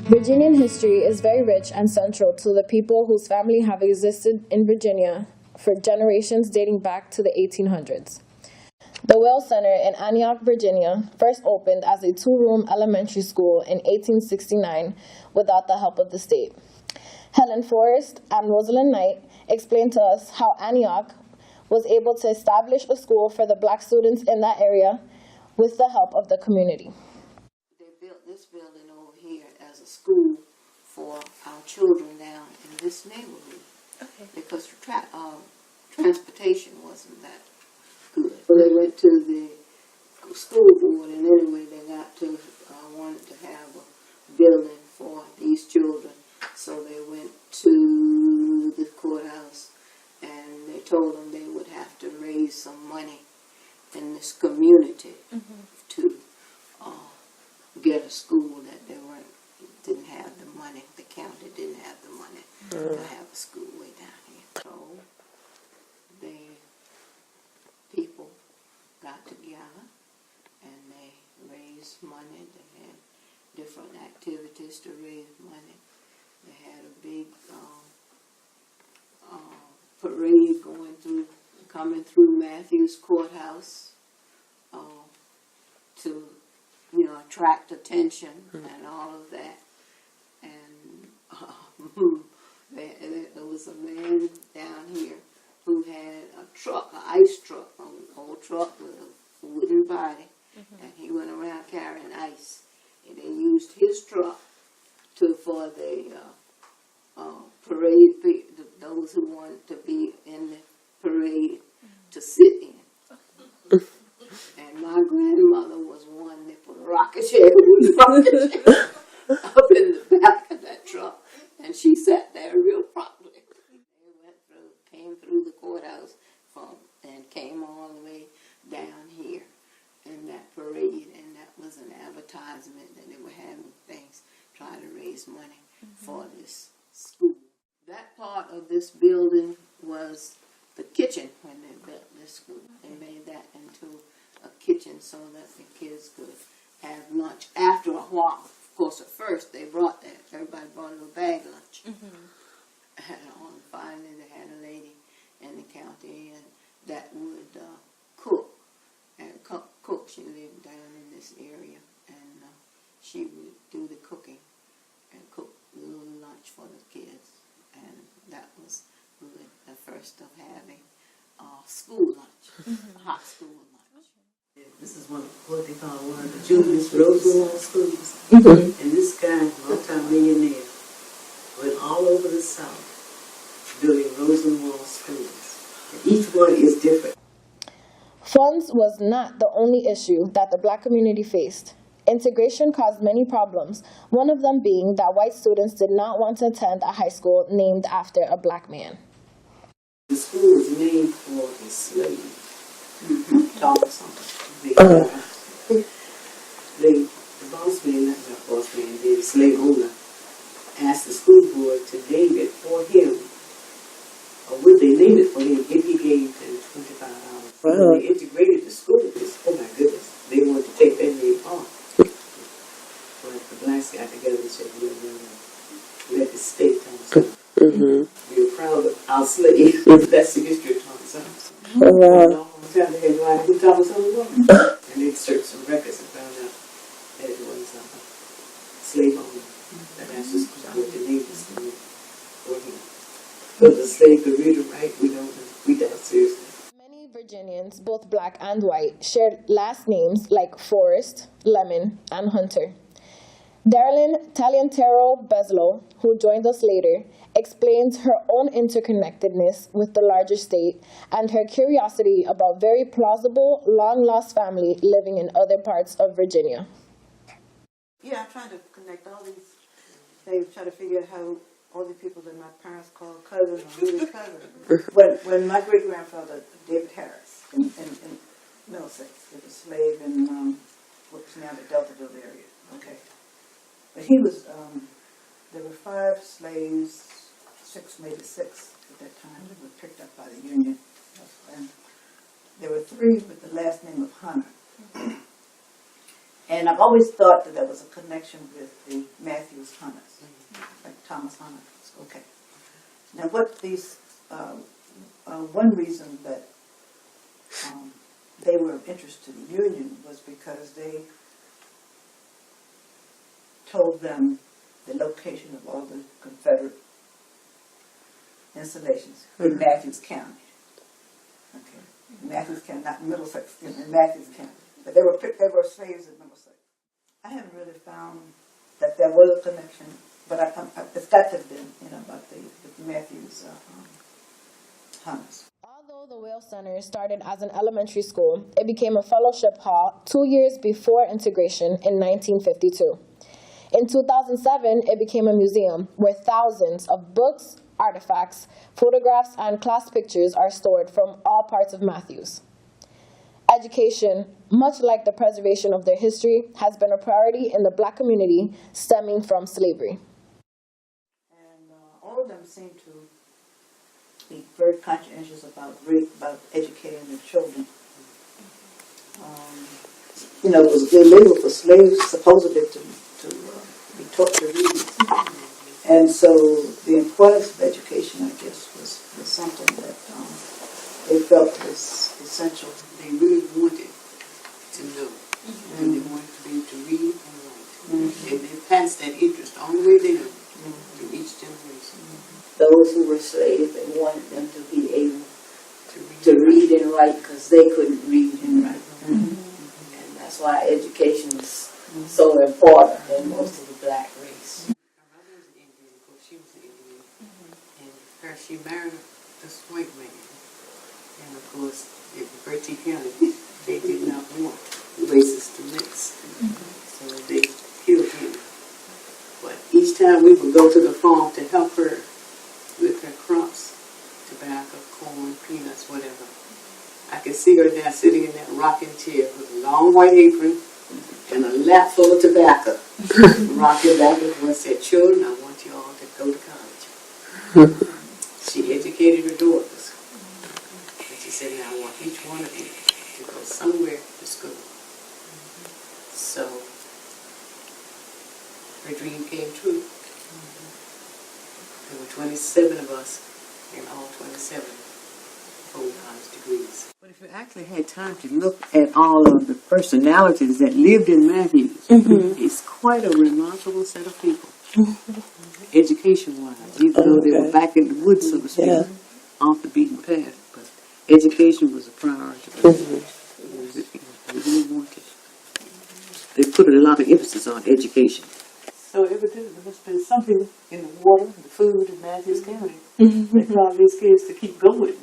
Virginian history is very rich and central to the people whose family have existed in Virginia for generations dating back to the 1800s. The Will Center in Antioch, Virginia, first opened as a two-room elementary school in 1869 without the help of the state. Helen Forrest and Rosalind Knight explained to us how Antioch was able to establish a school for the black students in that area with the help of the community. They built this building over here as a school for our children down in this neighborhood. Okay. Because transportation wasn't that good. So they went to the school board, and anyway, they got to wanted to have a building for these children. So they went to the courthouse, and they told them they would have to raise some money in this community to get a school that didn't have the money. The county didn't have the money to have a school way down here. So people got together and they raised money. They had different activities to raise money. They had a big parade coming through Mathews Courthouse to, attract attention and all of that. And there was a man down here who had a truck, an ice truck, an old truck with a wooden body, and he went around carrying ice. And they used his truck for the parade, those who wanted to be in the parade to sit in. And my grandmother was one that put a rocket chair up in the back of that truck, and she sat there real properly. They came through the courthouse and came all the way down here in that parade, and that was an advertisement that they were having things, trying to raise money for this school. That part of this building was the kitchen when they built this school. They made that into a kitchen so that the kids could have lunch. After a while, of course, at first they brought that. Everybody brought a little bag lunch. And finally, they had a lady in the county and that would cook. And cook. She lived down in this area, and she would do the cooking and cook a little lunch for the kids. And that was good, the first of having school lunch, hot school lunch. This is what they call one of the Julius Rosenwald schools. And this guy, multi-millionaire, went all over the South building Rosenwald schools. And each one is different. Funds was not the only issue that the black community faced. Integration caused many problems, one of them being that white students did not want to attend a high school named after a black man. The school was named for a slave, Thomas. The boss man, not the boss man, the slave owner, asked the school board to name it for him, or would they name it for him if he gave them $25. When they integrated the school, oh my goodness, they wanted to take that name off. But the blacks got together and said, we'll let the state Thomas. We were proud of our slave. That's the history of Thomas Thomas. Who Thomas was. And they searched some records and found out that it was a slave owner. And that's just what the name was for him. But the slave could read and write, we don't know. We doubt seriously. Many Virginians, both black and white, shared last names like Forrest, Lemon, and Hunter. Darlene Taliantero Beslow, who joined us later, explains her own interconnectedness with the larger state and her curiosity about very plausible, long-lost family living in other parts of Virginia. Yeah, I'm trying to connect all these things, trying to figure out how all the people that my parents called cousins or really cousins. When my great-grandfather, David Harris, in Middlesex, was a slave in what's now the Deltaville area. Okay. But he was, there were 5 slaves, 6, maybe 6 at that time, that were picked up by the Union. And there were 3 with the last name of Hunter. And I've always thought that there was a connection with the Mathews Hunters, like Thomas Hunter. Okay. Now, what these, one reason that they were of interest to the Union was because they told them the location of all the Confederate installations in Mathews County. Okay, Mathews County, not Middlesex, in Mathews County. But they were slaves in Middlesex. I haven't really found that there was a connection, but it's got to have been, about the Mathews Hunters. Although the Whale Center started as an elementary school, it became a fellowship hall 2 years before integration in 1952. In 2007, it became a museum where thousands of books, artifacts, photographs, and class pictures are stored from all parts of Mathews. Education, much like the preservation of their history, has been a priority in the Black community stemming from slavery. And all of them seem to be very conscientious about educating their children. It was illegal for slaves supposedly to be taught to read. And so the importance of education, I guess, was something that they felt was essential. They really wanted to know, and they wanted to be able to read and write. And they passed that interest all the way down to each generation. Those who were slaves, they wanted them to be able to read and write because they couldn't read and write. And that's why education is so important in most of the Black race. Her mother was an Indian, of course, she was an Indian. And she married this white man. And of course, in Brittney County, they did not want races to mix. So they killed him. But each time we would go to the farm to help her with her crops, tobacco, corn, peanuts, whatever, I could see her now sitting in that rocking chair with a long white apron and a lap full of tobacco, rocking back and forth, said, "Children, I want you all to go to college." She educated her daughters. And she said, "Now I want each one of you to go somewhere to school." So her dream came true. There were 27 of us, and all 27 hold honors degrees. But if you actually had time to look at all of the personalities that lived in Mathews, it's quite a remarkable set of people, education-wise, even though they were back in the woods, so to speak, off the beaten path. But education was a priority. They really wanted. They put a lot of emphasis on education. So evidently there must have been something in the water, the food in Mathews County that caused these kids to keep going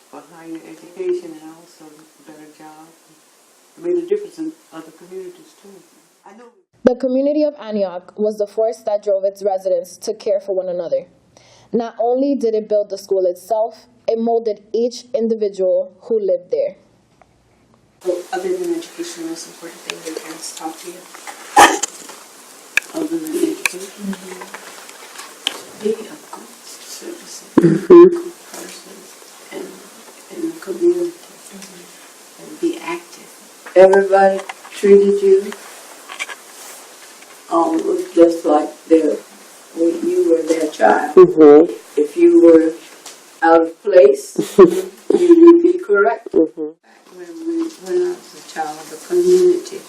for higher education and also a better job. It made a difference in other communities too. I know. The community of Antioch was the force that drove its residents to care for one another. Not only did it build the school itself, it molded each individual who lived there. Other than education, the most important thing your parents taught you? Other than education, be a good citizen, good person, and in the community, and be active. Everybody treated you just like you were their child. If you were out of place, you would be correct. When I was a child, the community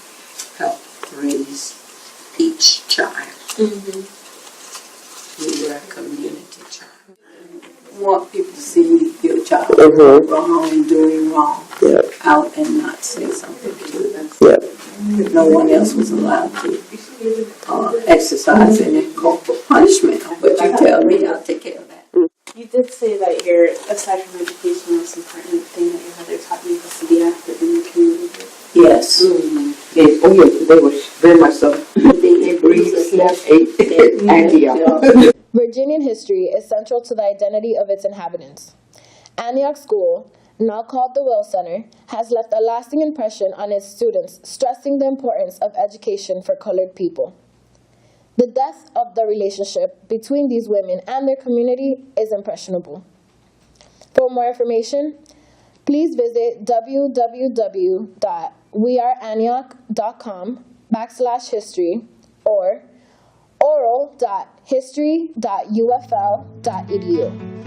helped raise each child. We were a community child. I want people to see your child wrong and doing wrong out and not say something to them. If no one else was allowed to exercise any corporal punishment. But you tell me, I'll take care of that. You did say that aside from education, the most important thing that your mother taught you was to be active in the community. Yes. Yes. Oh, yes, they were very much so. They breathed, slept, ate, Antioch. Virginian history is central to the identity of its inhabitants. Antioch School, now called the Whale Center, has left a lasting impression on its students, stressing the importance of education for colored people. The depth of the relationship between these women and their community is impressionable. For more information, please visit www.whalescenter.org. weareantioch.com/history or oral.history.ufl.edu.